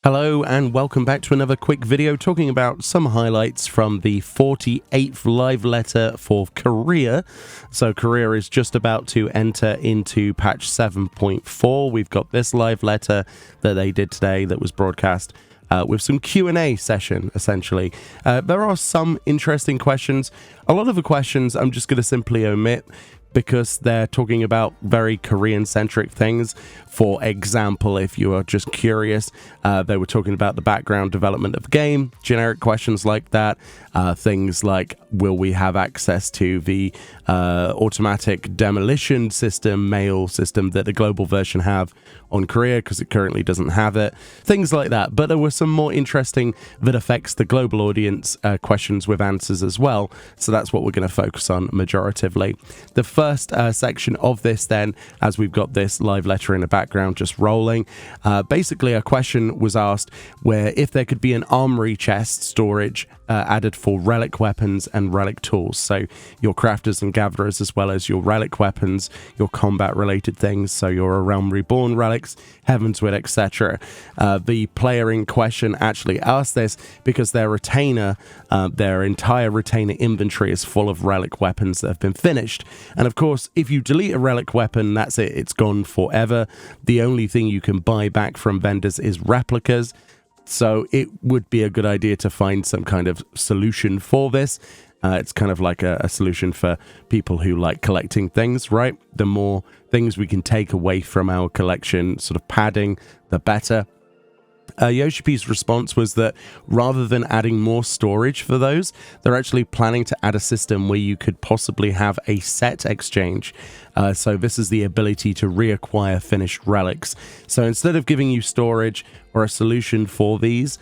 Hello and welcome back to another quick video talking about some highlights from the 48th live letter for Korea. So Korea is just about to enter into patch 7.4. We've got this live letter that they did today that was broadcast with some Q&A session, essentially. There are some interesting questions. A lot of the questions I'm just going to simply omit because they're talking about very Korean-centric things. For example, if you are just curious, they were talking about the background development of the game, generic questions like that, things like, will we have access to the automatic demolition system, mail system that the global version have on Korea, because it currently doesn't have it, things like that. But there were some more interesting that affects the global audience questions with answers as well, so that's what we're going to focus on majoritively. The first section of this then, as we've got this live letter in the background just rolling, basically a question was asked where if there could be an armory chest storage added for relic weapons and relic tools, so your crafters and gatherers, as well as your relic weapons, your combat related things, so your Realm Reborn relics, Heavensward, etc. The player in question actually asked this because their retainer, their entire retainer inventory is full of relic weapons that have been finished, and of course if you delete a relic weapon, that's it, it's gone forever. The only thing you can buy back from vendors is replicas. So it would be a good idea to find some kind of solution for this. It's kind of like a solution for people who like collecting things, right? The more things we can take away from our collection, sort of padding, the better. Yoshipi's response was that rather than adding more storage for those, they're actually planning to add a system where you could possibly have a set exchange. So this is the ability to reacquire finished relics. So instead of giving you storage or a solution for these,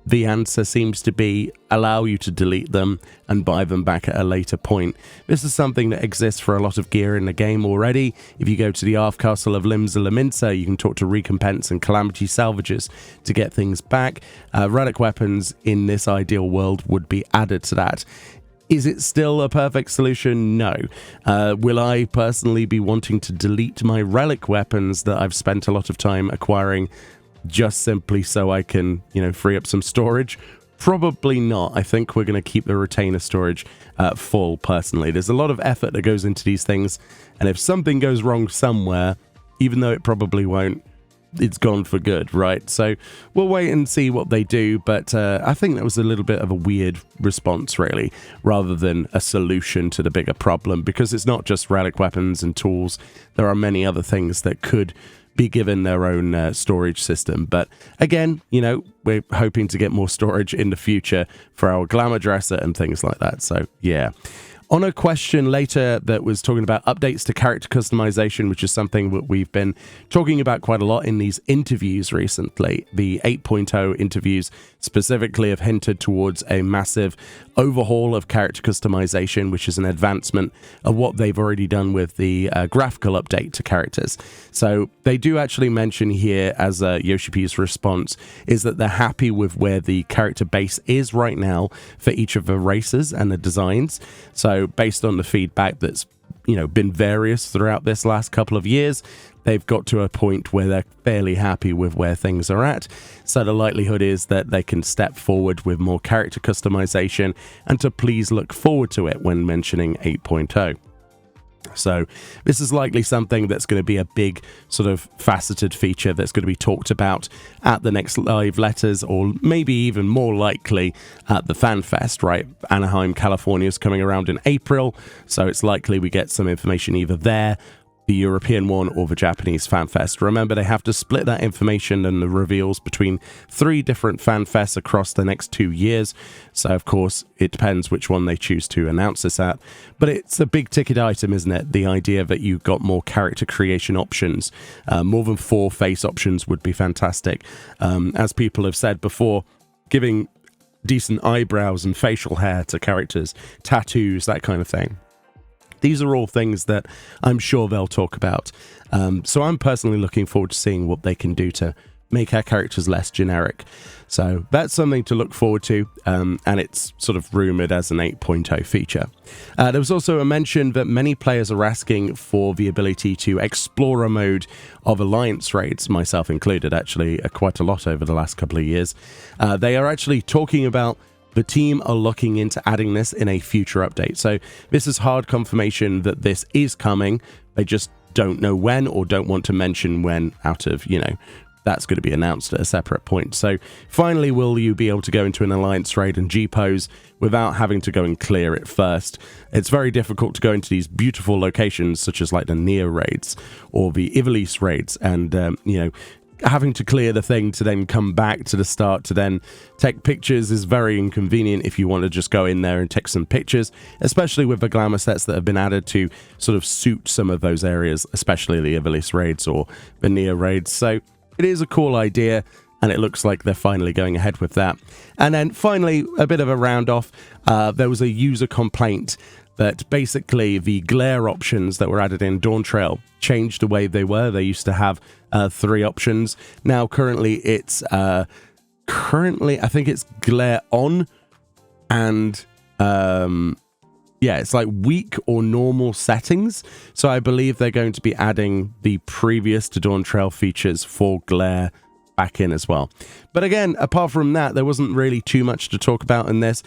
the answer seems to be allow you to delete them and buy them back at a later point. This is something that exists for a lot of gear in the game already. If you go to the Arth Castle of Limsa Laminsa, you can talk to Recompense and Calamity Salvages to get things back. Relic weapons in this ideal world would be added to that. Is it still a perfect solution? No. Will I personally be wanting to delete my relic weapons that I've spent a lot of time acquiring just simply so I can, free up some storage? Probably not. I think we're going to keep the retainer storage full, personally. There's a lot of effort that goes into these things, and if something goes wrong somewhere, even though it probably won't, it's gone for good, right? So we'll wait and see what they do, but I think that was a little bit of a weird response, really, rather than a solution to the bigger problem, because it's not just relic weapons and tools. There are many other things that could be given their own storage system. But again, we're hoping to get more storage in the future for our glamour dresser and things like that. So yeah. On a question later that was talking about updates to character customization, which is something that we've been talking about quite a lot in these interviews recently. The 8.0 interviews specifically have hinted towards a massive overhaul of character customization, which is an advancement of what they've already done with the graphical update to characters. So they do actually mention here, as Yoshipi's response, is that they're happy with where the character base is right now for each of the races and the designs. So based on the feedback that's been various throughout this last couple of years, they've got to a point where they're fairly happy with where things are at. So the likelihood is that they can step forward with more character customization, and to please look forward to it when mentioning 8.0. So this is likely something that's going to be a big sort of faceted feature that's going to be talked about at the next live letters, or maybe even more likely at the FanFest, right? Anaheim, California is coming around in April, so it's likely we get some information either there, the European one, or the Japanese FanFest. Remember, they have to split that information and the reveals between 3 different FanFests across the next 2 years. So, of course, it depends which one they choose to announce this at. But it's a big ticket item, isn't it? The idea that you've got more character creation options. More than 4 face options would be fantastic. As people have said before, giving decent eyebrows and facial hair to characters, tattoos, that kind of thing. These are all things that I'm sure they'll talk about. So I'm personally looking forward to seeing what they can do to make our characters less generic. So that's something to look forward to, and it's sort of rumored as an 8.0 feature. There was also a mention that many players are asking for the ability to explore a mode of alliance raids, myself included, actually, quite a lot over the last couple of years. They are actually talking about the team are looking into adding this in a future update. So this is hard confirmation that this is coming. They just don't know when, or don't want to mention when, out of, you know, that's going to be announced at a separate point. So finally, will you be able to go into an alliance raid and G-pose without having to go and clear it first? It's very difficult to go into these beautiful locations, such as like the Neo raids or the Ivalice raids, and, you know, having to clear the thing to then come back to the start to then take pictures is very inconvenient if you want to just go in there and take some pictures, especially with the glamour sets that have been added to sort of suit some of those areas, especially the Ivalice raids or the Neo raids. So it is a cool idea, and it looks like they're finally going ahead with that. And then finally, a bit of a round off, there was a user complaint that basically the glare options that were added in Dawntrail changed the way they were. They used to have 3 options. Now currently it's I think it's glare on, and yeah, it's like weak or normal settings. So I believe they're going to be adding the previous to Dawntrail features for glare back in as well. But again, apart from that, there wasn't really too much to talk about in this.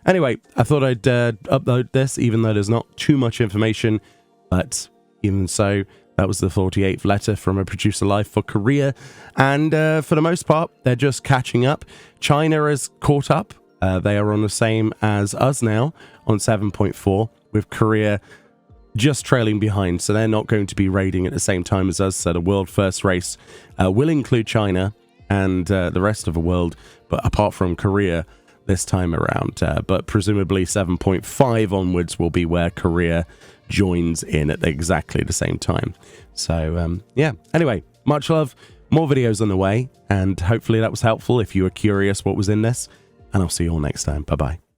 Anyway, I thought I'd upload this, even though there's not too much information. But even so, that was the 48th letter from a producer live for Korea. And for the most part, they're just catching up. China has caught up. They are on the same as us now on 7.4, with Korea just trailing behind. So they're not going to be raiding at the same time as us. So the world first race will include China and the rest of the world, but apart from Korea this time around. But presumably 7.5 onwards will be where Korea joins in at exactly the same time. So yeah, anyway, much love, more videos on the way, and hopefully that was helpful if you were curious what was in this. And I'll see you all next time. Bye-bye.